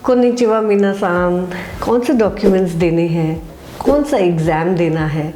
Konnichiwa मिनासान, कौन से documents देने हैं, कौन सा एग्ज़ाम देना है।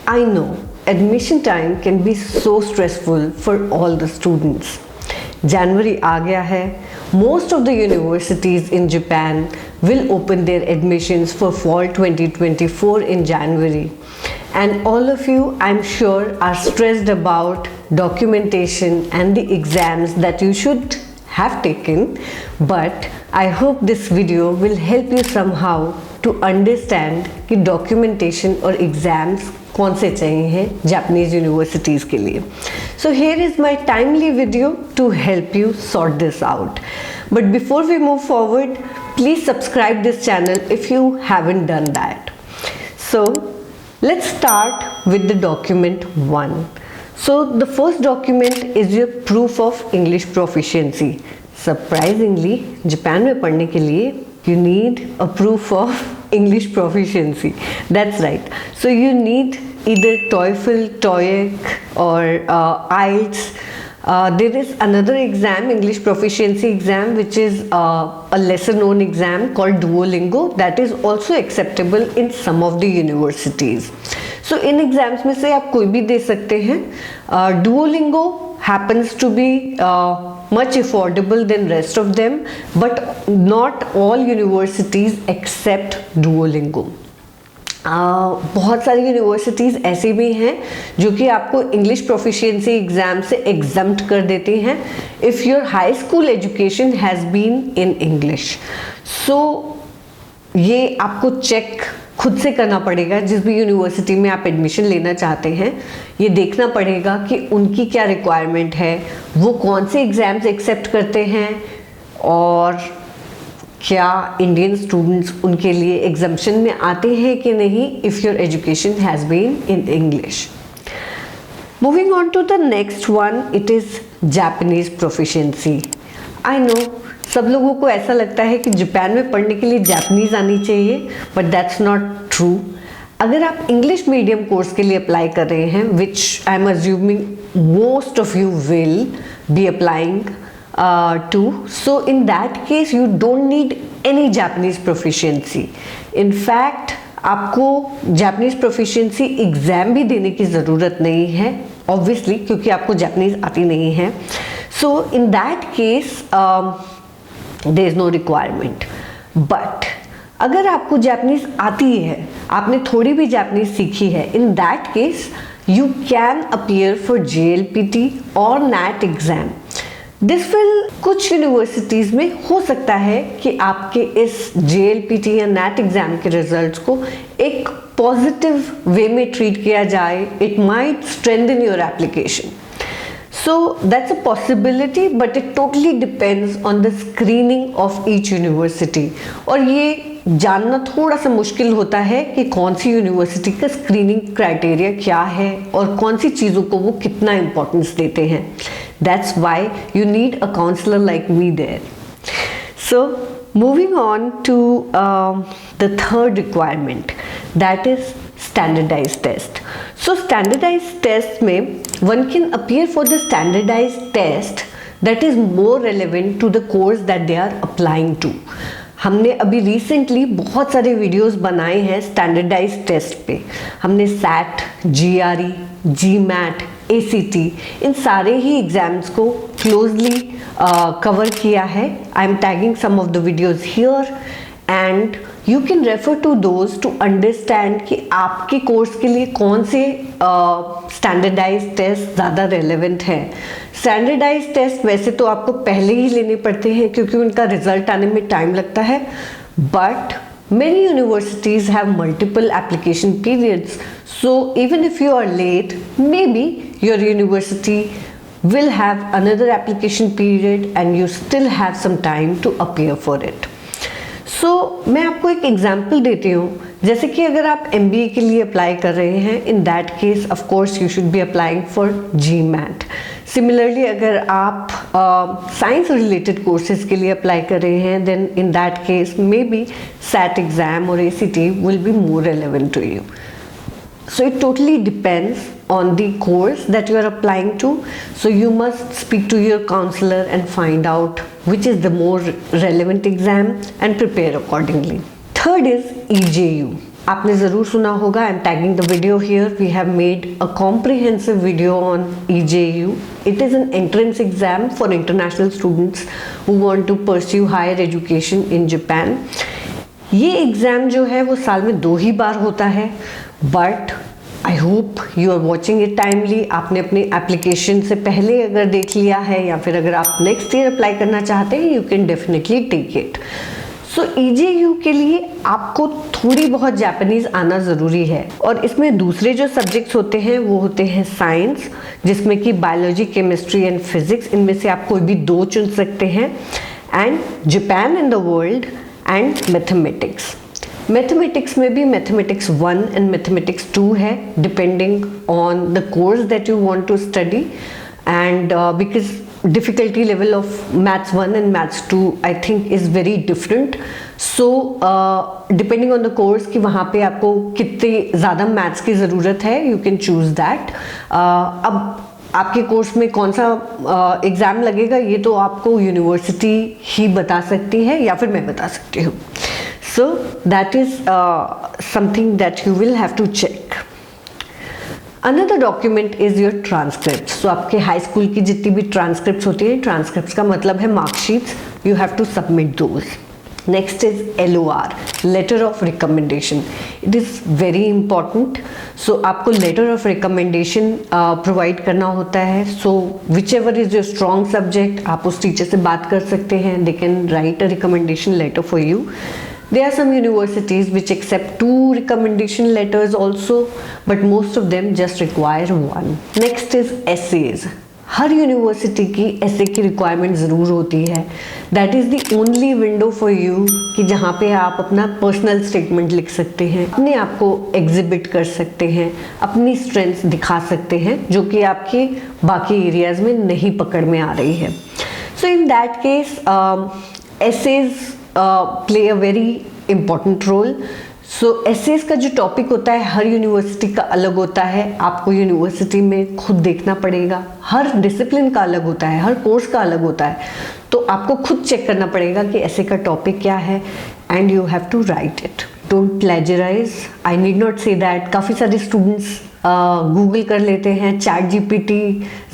I know admission time can be so stressful for all the students. जनवरी आ गया है। Most of the universities in Japan will open their admissions for fall 2024 in January, and all of you, I'm sure, are stressed about documentation and the exams that you should have taken, but I hope this video will help you somehow to understand कि documentation और exams कौन से चाहिए हैं Japanese universities के लिए। So here is my timely video to help you sort this out. But before we move forward, please subscribe this channel if you haven't done that. So let's start with the document 1. So the first document is your proof of English proficiency. Surprisingly, Japan में पढ़ने के लिए you need a proof of English proficiency. That's right. So you need either TOEFL, TOEIC or IELTS. There is another exam, English proficiency exam, which is a lesser known exam called Duolingo, that is also acceptable in some of the universities. So in exams में से आप कोई भी दे सकते हैं। Duolingo happens to be much affordable than rest of them, but not all universities accept Duolingo. बहुत सारी universities ऐसी भी हैं जो कि आपको इंग्लिश प्रोफिशिएंसी एग्ज़ाम से एग्जम्प्ट कर देती हैं if your high school education has been in English. So ये आपको चेक खुद से करना पड़ेगा। जिस भी यूनिवर्सिटी में आप एडमिशन लेना चाहते हैं, ये देखना पड़ेगा कि उनकी क्या रिक्वायरमेंट है, वो कौन से एग्ज़ाम्स एक्सेप्ट करते हैं और क्या इंडियन स्टूडेंट्स उनके लिए एग्जम्पशन में आते हैं कि नहीं if your education has been in English. Moving on to the next one, it is Japanese proficiency. I know सब लोगों को ऐसा लगता है कि जापान में पढ़ने के लिए जापानीज़ आनी चाहिए, बट दैट्स नॉट ट्रू। अगर आप इंग्लिश मीडियम कोर्स के लिए अप्लाई कर रहे हैं, which I am assuming most of you will be applying to, so in that case you don't need any Japanese proficiency. In fact आपको Japanese proficiency exam भी देने की ज़रूरत नहीं है, obviously क्योंकि आपको जापानीज़ आती नहीं है। So in that case there is no requirement. But अगर आपको जापानीज़ आती है, आपने थोड़ी भी जापानीज़ सीखी है, in that case you can appear for JLPT or NAT exam. This will कुछ यूनिवर्सिटीज़ में हो सकता है कि आपके इस JLPT या NAT एग्ज़ाम के रिजल्ट्स को एक पॉजिटिव वे में ट्रीट किया जाए। It might strengthen your application. So that's a possibility, but it totally depends on the screening of each university. और ये जानना थोड़ा सा मुश्किल होता है कि कौन सी यूनिवर्सिटी का स्क्रीनिंग क्राइटेरिया क्या है और कौन सी चीज़ों को वो कितना इम्पोर्टेंस देते हैं। That's why you need a counselor like me there. So moving on to the third requirement, that is standardized test. So standardized test में one can appear for the standardized test that is more relevant to the course that they are applying to. हमने अभी recently बहुत सारे videos बनाए हैं standardised test पे। हमने SAT, GRE, GMAT, ACT, इन सारे ही एग्ज़ाम्स को क्लोजली कवर किया है। I am tagging some of the videos here and you can refer to those to understand कि आपके कोर्स के लिए कौन से स्टैंडर्डाइज्ड टेस्ट ज़्यादा रेलेवेंट है। स्टैंडर्डाइज्ड टेस्ट वैसे तो आपको पहले ही लेने पड़ते हैं क्योंकि उनका रिजल्ट आने में टाइम लगता है, but many universities have multiple application periods, so even if you are late, maybe your university will have another application period and you still have some time to appear for it. So मैं आपको एक example देती हूँ। जैसे कि अगर आप MBA के लिए अप्लाई कर रहे हैं, इन that case of course you should be applying for GMAT। Similarly अगर आप साइंस रिलेटेड कोर्सेज के लिए अप्लाई कर रहे हैं, then in that case maybe SAT exam और ACT will be more relevant to you. So it totally depends on the course that you are applying to. So you must speak to your counselor and find out which is the more relevant exam and prepare accordingly. Third is EJU. आपने ज़रूर सुना होगा, I am tagging the video here, we have made a comprehensive video on EJU. It is an entrance exam for international students who want to pursue higher education in Japan. ये exam जो है वो साल में 2 ही बार होता है, but I hope you are watching it timely. आपने अपनी एप्लीकेशन से पहले अगर देख लिया है या फिर अगर आप नेक्स्ट ईयर अप्लाई करना चाहते हैं, you can definitely take it. So EJU के लिए आपको थोड़ी बहुत जापानीज़ आना ज़रूरी है, और इसमें दूसरे जो सब्जेक्ट्स होते हैं वो होते हैं साइंस, जिसमें कि बायोलॉजी, केमिस्ट्री एंड फिजिक्स. इनमें से आप कोई भी 2 चुन सकते हैं, and Japan in the world and mathematics. Mathematics में भी मैथमेटिक्स 1 एंड मैथमेटिक्स 2 है, depending on the course that you want to study, and because difficulty level of maths 1 and maths 2 I think is very different. So depending on the course कि वहाँ पे आपको कितने ज़्यादा maths की ज़रूरत है, you can choose that. अब आपके कोर्स में कौन सा एग्ज़ाम लगेगा ये तो आपको यूनिवर्सिटी ही बता सकती है या फिर मैं बता सकती हूँ. So that is something that you will have to check. Another document is your transcripts. So आपके हाई स्कूल की जितनी भी ट्रांसक्रिप्ट्स होती हैं, ट्रांसक्रिप्ट्स का मतलब है marksheets, you have to submit those. Next is LOR, letter of recommendation. It is very important. So आपको letter of recommendation provide करना होता है. So whichever is your strong subject, आप उस टीचर से बात कर सकते हैं. They can write a recommendation letter for you. There are some universities which accept 2 recommendation letters also, but most of them just require 1. Next is essays. Her university की ऐसे की रिक्वायरमेंट ज़रूर होती है. That is the only window for you कि जहाँ पे आप अपना पर्सनल स्टेटमेंट लिख सकते हैं, अपने आप को एग्जिबिट कर सकते हैं, अपनी स्ट्रेंथ्स दिखा सकते हैं जो कि आपके बाकी एरियाज़ में नहीं पकड़ में आ रही है. So in that case essays play a very important role. So essays का जो टॉपिक होता है हर यूनिवर्सिटी का अलग होता है. आपको यूनिवर्सिटी में खुद देखना पड़ेगा. हर डिसिप्लिन का अलग होता है, हर कोर्स का अलग होता है, तो आपको खुद चेक करना पड़ेगा कि ऐसे का टॉपिक क्या है, and you have to write it. Don't plagiarise. I need not say that. काफ़ी सारे स्टूडेंट्स गूगल कर लेते हैं, चैट GPT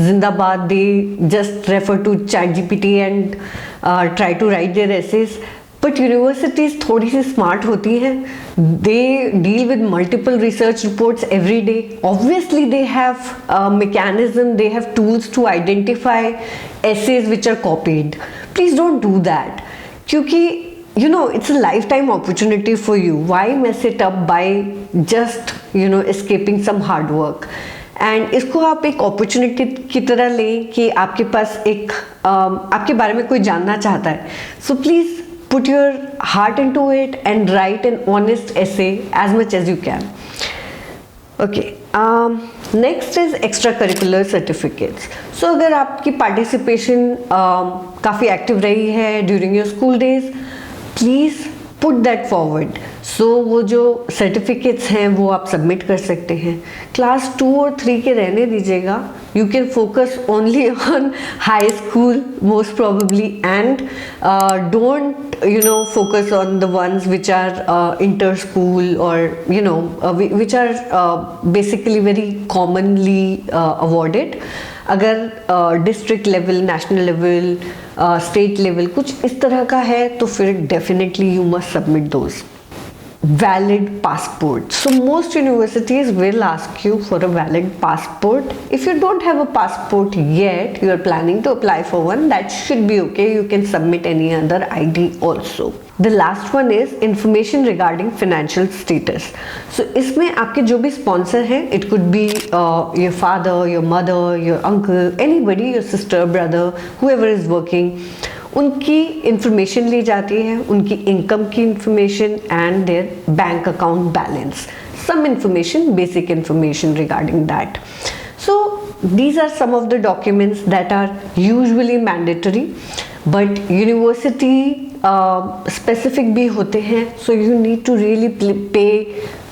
जिंदाबाद, they just refer to chat GPT and try to write their essays. But universities थोड़ी सी smart होती हैं. They deal with multiple research reports every day. Obviously they have mechanism, they have tools to identify essays which are copied. Please don't do that, क्योंकि you know it's a lifetime opportunity for you. Why mess it up by just escaping some hard work? And इसको आप एक opportunity की तरह लें कि आपके पास एक आपके बारे में कोई जानना चाहता है. So please put your heart into it and write an honest essay as much as you can. Okay, next is extracurricular certificates. So अगर आपकी participation काफ़ी एक्टिव रही है during your school days, please put that forward. So वो जो certificates हैं वो आप सबमिट कर सकते हैं. क्लास 2 और 3 के रहने दीजिएगा. You can focus only on high school most probably, and don't focus on the ones which are inter-school or which are basically very commonly awarded. अगर district level, national level, state level कुछ इस तरह का है तो फिर definitely you must submit those. Valid passport. So most universities will ask you for a valid passport. If you don't have a passport yet, you are planning to apply for one, that should be okay. You can submit any other ID also. The last one is information regarding financial status. So इसमें आपके जो भी sponsor हैं, it could be your father, your mother, your uncle, anybody, your sister, brother, whoever is working. उनकी information ली जाती है, उनकी इनकम की information and their bank account balance, some information, basic information regarding that. So these are some of the documents that are usually mandatory, but university specific भी होते हैं. So you need to really pay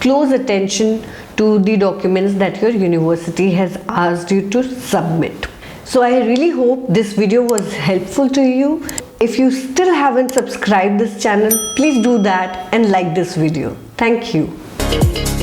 close attention to the documents that your university has asked you to submit. So I really hope this video was helpful to you. If you still haven't subscribed this channel, please do that and like this video. Thank you.